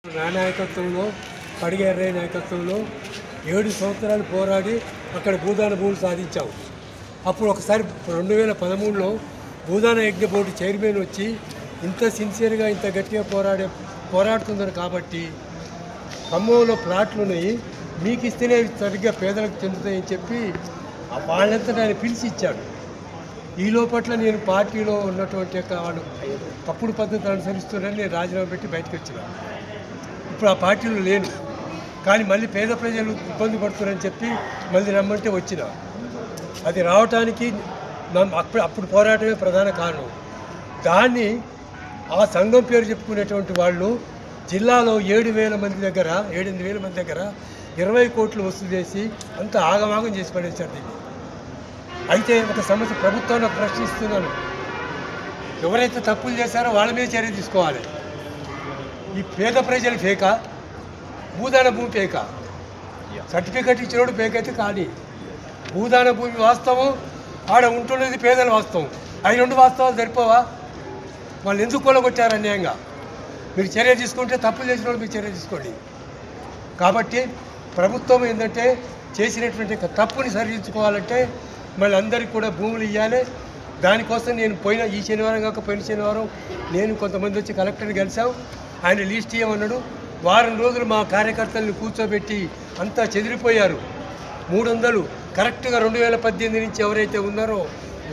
నా నాయకత్వంలో పడిగే ఎర్రయ్య నాయకత్వంలో 7 సంవత్సరాలు పోరాడి అక్కడ భూదాన భూములు సాధించాము. అప్పుడు ఒకసారి 2013లో భూదాన యజ్ఞ బోర్డు చైర్మన్ వచ్చి ఇంత సిన్సియర్గా ఇంత గట్టిగా పోరాడుతున్నారు కాబట్టి ఖమ్మంలో ప్లాట్లు ఉన్నాయి, మీకు ఇస్తేనే సరిగ్గా పేదలకు చెందుతాయని చెప్పి వాళ్ళంతా ఆయన పిలిచి ఇచ్చాడు. ఈ లోపట్ల నేను పార్టీలో ఉన్నటువంటి వాళ్ళు తప్పుడు పద్ధతి అనుసరిస్తున్నారని నేను రాజీనామా పెట్టి బయటకు వచ్చినాను. ఇప్పుడు ఆ పార్టీలో లేను, కానీ మళ్ళీ పేద ప్రజలు ఇబ్బంది పడుతున్నారని చెప్పి మళ్ళీ రమ్మంటే వచ్చిన. అది రావటానికి అప్పుడు పోరాటమే ప్రధాన కారణం. దాన్ని ఆ సంఘం పేరు చెప్పుకునేటువంటి వాళ్ళు జిల్లాలో 7,000 మంది దగ్గర 8,000 మంది దగ్గర 20 కోట్లు వసూలు చేసి అంత ఆగమాగం చేసి పడేశారు దీన్ని. అయితే ఒక సమస్య ప్రభుత్వాన్ని ప్రశ్నిస్తున్నాను, ఎవరైతే తప్పులు చేశారో వాళ్ళ మీద చర్య తీసుకోవాలి. ఈ పేద ప్రజలు ఫేకా, భూదాన భూమి ఫేకా? సర్టిఫికెట్ ఇచ్చినోడు ఫేక్ అయితే కానీ భూదాన భూమి వాస్తవం, ఆడ ఉంటున్నది పేదల వాస్తవం. అవి 2 వాస్తవాలు సరిపోవా? వాళ్ళు ఎందుకు కొలగొట్టారు అన్యాయంగా? మీరు చర్య తీసుకుంటే తప్పులు చేసిన వాళ్ళు మీరు చర్య తీసుకోండి. కాబట్టి ప్రభుత్వం ఏంటంటే చేసినటువంటి తప్పుని సరిదిద్దుకోవాలంటే మళ్ళీ అందరికీ కూడా భూములు ఇవ్వాలి. దానికోసం నేను ఈ శనివారం కాక పోయిన శనివారం నేను కొంతమంది వచ్చి కలెక్టర్ని కలిసాం. ఆయన లిస్ట్ ఇవ్వమన్నాడు. వారం రోజులు మా కార్యకర్తలను కూర్చోబెట్టి అంతా చెదిరిపోయారు. 300 కరెక్ట్గా 2018 నుంచి ఎవరైతే ఉన్నారో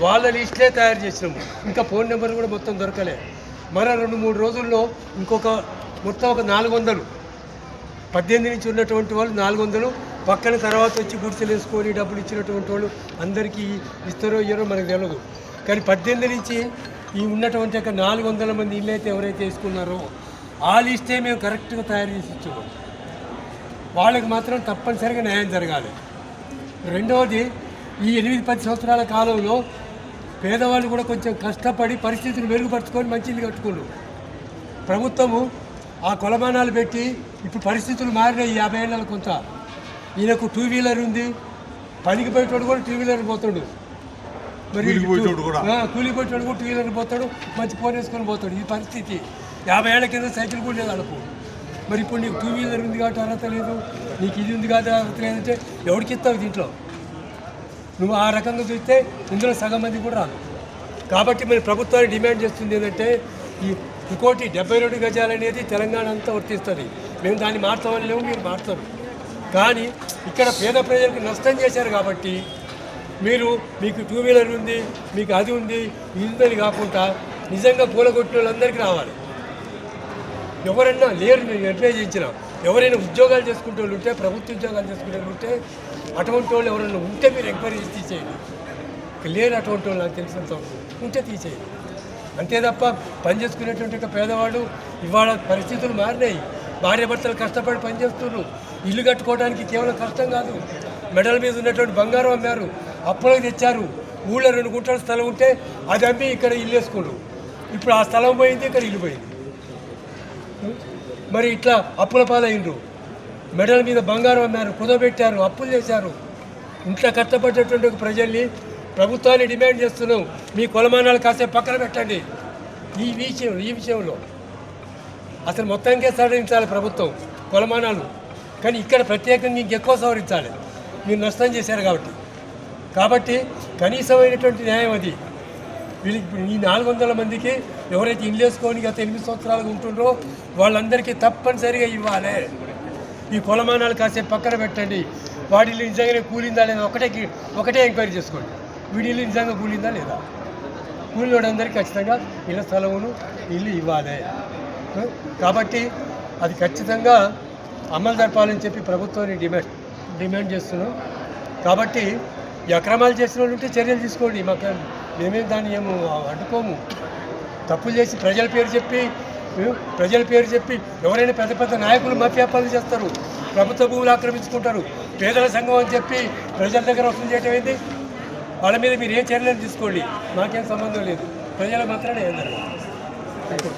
వాళ్ళ లిస్టులే తయారు చేసినాము. ఇంకా ఫోన్ నెంబర్ కూడా మొత్తం దొరకలే. మరో 2-3 రోజుల్లో ఇంకొక మొత్తం ఒక 400 18 నుంచి ఉన్నటువంటి వాళ్ళు 400 పక్కన తర్వాత వచ్చి గుడిసెలు వేసుకొని డబ్బులు ఇచ్చినటువంటి వాళ్ళు అందరికీ ఇస్తారో ఇయ్యారో మనకు తెలియదు. కానీ 18 నుంచి ఈ ఉన్నటువంటి 400 మంది ఇల్లు అయితే ఎవరైతే వేసుకున్నారో ఆ లిస్టే మేము కరెక్ట్గా తయారు చేసి ఇచ్చాము. వాళ్ళకి మాత్రం తప్పనిసరిగా న్యాయం జరగాలి. రెండవది, ఈ 8-10 సంవత్సరాల కాలంలో పేదవాళ్ళు కూడా కొంచెం కష్టపడి పరిస్థితులు మెరుగుపరుచుకొని మంచి ఇల్లు కట్టుకున్నారు. ప్రభుత్వము ఆ కొలమానాలు పెట్టి ఇప్పుడు పరిస్థితులు మారినాయి. 50 ఏళ్ళ కొంత ఈయనకు 2 వీలర్ ఉంది, పనికి పోయేటోడు కూడా 2 వీలర్ పోతాడు, మరి కూలిపోయేటోడు కూడా 2 వీలర్ పోతాడు, మంచి ఫోన్ వేసుకొని పోతాడు. ఈ పరిస్థితి 50 ఏళ్ల కింద సైకిల్ కూడా లేదు అనుకో. మరి ఇప్పుడు నీకు 2 వీలర్ ఉంది కాబట్టి అర్హత లేదు, నీకు ఇది ఉంది కాబట్టి అర్హత లేదంటే ఎవరికి ఇస్తావు దీంట్లో? నువ్వు ఆ రకంగా చూస్తే ఇందులో సగం మంది కూడా రాదు. కాబట్టి మరి ప్రభుత్వాన్ని డిమాండ్ చేస్తుంది ఏంటంటే ఈ 1,72 గజాలు అనేది తెలంగాణ అంతా వర్తిస్తుంది. మేము దాన్ని మార్చమని లేవు, మీరు మార్చరు. కానీ ఇక్కడ పేద ప్రజలకు నష్టం చేశారు కాబట్టి మీకు 2 వీలర్ ఉంది, మీకు అది ఉంది, ఇది ఉందని కాకుండా నిజంగా కూలగొట్టిన వాళ్ళందరికీ రావాలి. ఎవరైనా లేరు, నేను అడ్వైజ్ చేయించిన ఎవరైనా ఉద్యోగాలు చేసుకుంటే వాళ్ళు ఉంటే, ప్రభుత్వ ఉద్యోగాలు చేసుకునే వాళ్ళు ఉంటే, అటువంటి వాళ్ళు ఎవరైనా ఉంటే మీరు ఎంక్వైరీ చేసి తీసేయండి. లేరు అటువంటి వాళ్ళు నాకు తెలిసినంత ఉంటే తీసేయండి. అంతే తప్ప పని చేసుకునేటువంటి పేదవాడు ఇవాళ పరిస్థితులు మారినాయి. భార్యాభర్తలు కష్టపడి పనిచేస్తున్నారు. ఇల్లు కట్టుకోవడానికి కేవలం కష్టం కాదు, మెడల మీద ఉన్నటువంటి బంగారం అమ్మారు, అప్పులకు తెచ్చారు. ఊళ్ళో 2 గుంటల స్థలం ఉంటే అది అమ్మి ఇక్కడ ఇల్లు వేసుకున్నారు. ఇప్పుడు ఆ స్థలం పోయింది, ఇక్కడ ఇల్లు పోయింది. మరి ఇట్లా అప్పుల పాలైండ్రు, మెడల మీద బంగారం అమ్మారు, కుదబెట్టారు, అప్పులు చేశారు. ఇంట్లో కష్టపడేటువంటి ప్రజల్ని ప్రభుత్వాన్ని డిమాండ్ చేస్తున్నాం, మీ కొలమానాలు కాసేపు పక్కన పెట్టండి. ఈ విషయంలో అసలు మొత్తానికే సవరించాలి ప్రభుత్వం కొలమానాలు, కానీ ఇక్కడ ప్రత్యేకంగా ఇంకెక్కువ సవరించాలి. మీరు నష్టం చేశారు కాబట్టి కనీసమైనటువంటి న్యాయం అది. వీళ్ళకి ఈ 400 మందికి ఎవరైతే ఇల్లు వేసుకొని గత 8 సంవత్సరాలుగా ఉంటుండ్రో వాళ్ళందరికీ తప్పనిసరిగా ఇవ్వాలి. ఈ కొలమానాలు కాసేపు పక్కన పెట్టండి. వాడి ఇల్లు నిజంగానే కూలిందా లేదా ఒకటే ఎంక్వైరీ చేసుకోండి. వీడి ఇల్లు నిజంగా కూలిందా లేదా? కూలినోడందరికీ ఖచ్చితంగా ఇళ్ళ స్థలమును ఇల్లు ఇవ్వాలి. కాబట్టి అది ఖచ్చితంగా అమలు జరపాలని చెప్పి ప్రభుత్వాన్ని డిమాండ్ చేస్తున్నాం. కాబట్టి ఈ అక్రమాలు చేసిన వాళ్ళు ఉంటే చర్యలు తీసుకోండి. మేమే దాన్ని ఏమో అడ్డుకోము. తప్పులు చేసి ప్రజల పేరు చెప్పి ఎవరైనా పెద్ద నాయకులు మాఫియాపాలు చేస్తారు, ప్రభుత్వ భూములు ఆక్రమించుకుంటారు, పేదల సంఘం అని చెప్పి ప్రజల దగ్గర వసూలు చేయటం ఏంటి? వాళ్ళ మీద మీరు ఏ చర్యలు తీసుకోండి, మాకేం సంబంధం లేదు. ప్రజల మాత్రమే ఏం జరగదు.